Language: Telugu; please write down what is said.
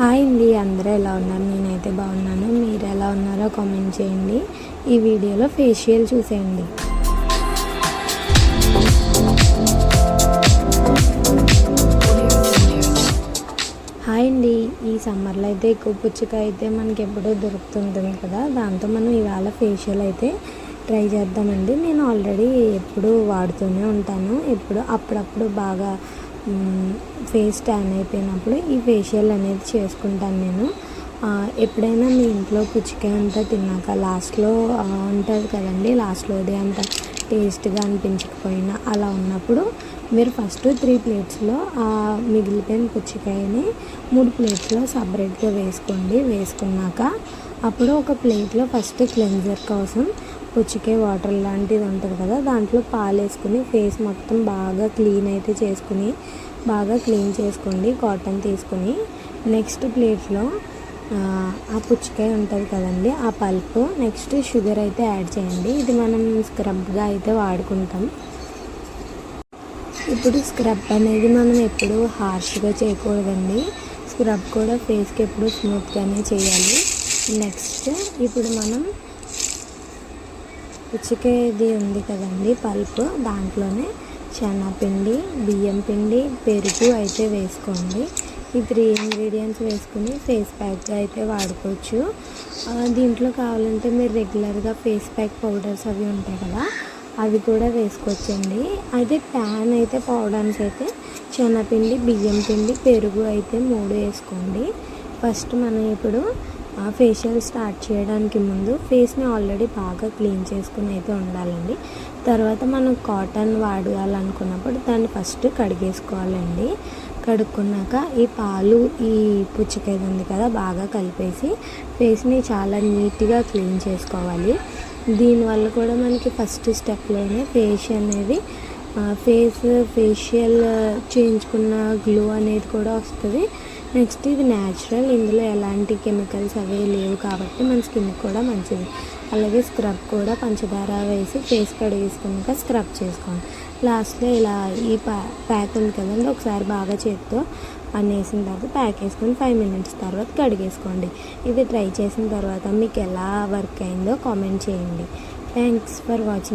హాయ్ అండి, అందరూ ఎలా ఉన్నారు? నేనైతే బాగున్నాను. మీరు ఎలా ఉన్నారో కామెంట్ చేయండి. ఈ వీడియోలో ఫేషియల్ చూసేయండి. హాయ్ అండి, ఈ సమ్మర్లో అయితే ఎక్కువ పుచ్చకాయ అయితే మనకి ఎప్పుడూ దొరుకుతుంటుంది కదా, దాంతో మనం ఇవాళ ఫేషియల్ అయితే ట్రై చేద్దామండి. నేను ఆల్రెడీ ఎప్పుడు వాడుతూనే ఉంటాను. అప్పుడప్పుడు బాగా ఫేస్ ట్యాన్ అయిపోయినప్పుడు ఈ ఫేషియల్ అనేది చేసుకుంటాను నేను. ఎప్పుడైనా మీ ఇంట్లో పుచ్చకాయ అంతా తిన్నాక లాస్ట్లో ఉంటుంది కదండి, లాస్ట్లోది అంత టేస్ట్గా అనిపించకపోయినా అలా ఉన్నప్పుడు మీరు ఫస్ట్ 3 ప్లేట్స్లో మిగిలిపోయిన పుచ్చకాయని 3 ప్లేట్స్లో సపరేట్గా వేసుకున్నాక అప్పుడు ఒక ప్లేట్లో ఫస్ట్ క్లెన్జర్ కోసం పుచ్చకాయ వాటర్ లాంటిది ఉంటుంది కదా, దాంట్లో పాలు వేసుకుని ఫేస్ మొత్తం బాగా క్లీన్ చేసుకోండి. కాటన్ తీసుకుని నెక్స్ట్ ప్లేట్లో ఆ పుచ్చకాయ ఉంటుంది కదండి, ఆ పల్పు, నెక్స్ట్ షుగర్ అయితే యాడ్ చేయండి. ఇది మనం స్క్రబ్గా అయితే వాడుకుంటాం. ఇప్పుడు స్క్రబ్ అనేది మనం ఎప్పుడు హార్ష్గా చేయకూడదండి. స్క్రబ్ కూడా ఫేస్కి ఎప్పుడు స్మూత్గానే చేయాలి. నెక్స్ట్ ఇప్పుడు మనం పుచ్చకాయది ఉంది కదండి పల్పు, దాంట్లోనే శనగపిండి, బియ్యం పిండి, పెరుగు అయితే వేసుకోండి. ఈ 3 ఇంగ్రీడియంట్స్ వేసుకుని ఫేస్ ప్యాక్గా అయితే వాడుకోవచ్చు. దీంట్లో కావాలంటే మీరు రెగ్యులర్గా ఫేస్ ప్యాక్ పౌడర్స్ అవి ఉంటాయి కదా, అవి కూడా వేసుకోవచ్చండి. అయితే ప్యాన్ అయితే పౌడర్స్ అయితే శనగపిండి, బియ్యం పిండి, పెరుగు అయితే 3 వేసుకోండి. ఫస్ట్ మనం ఇప్పుడు ఫేషియల్ స్టార్ట్ చేయడానికి ముందు ఫేస్ని ఆల్రెడీ బాగా క్లీన్ చేసుకుని అయితే ఉండాలండి. తర్వాత మనం కాటన్ వాడాలనుకున్నప్పుడు దాన్ని ఫస్ట్ కడిగేసుకోవాలండి. కడుక్కున్నాక ఈ పాలు, ఈ పుచ్చకాయ ఉంది కదా, బాగా కలిపేసి ఫేస్ని చాలా నీట్గా క్లీన్ చేసుకోవాలి. దీనివల్ల కూడా మనకి ఫస్ట్ స్టెప్లోనే ఫేషియల్ చేయించుకున్న గ్లో అనేది కూడా వస్తుంది. నెక్స్ట్ ఇది న్యాచురల్, ఇందులో ఎలాంటి కెమికల్స్ అవి లేవు కాబట్టి మన స్కిన్ కూడా మంచిది. అలాగే స్క్రబ్ కూడా పంచదార వేసి ఫేస్ కడిగేసుకున్నాక స్క్రబ్ చేసుకోండి. లాస్ట్లో ఇలా ఈ ప్యాక్ ఉంది కదండి, ఒకసారి బాగా చేతితో అనేసిన తర్వాత ప్యాక్ వేసుకొని 5 మినిట్స్ తర్వాత కడిగేసుకోండి. ఇది ట్రై చేసిన తర్వాత మీకు ఎలా వర్క్ అయిందో కామెంట్ చేయండి. Thanks for watching.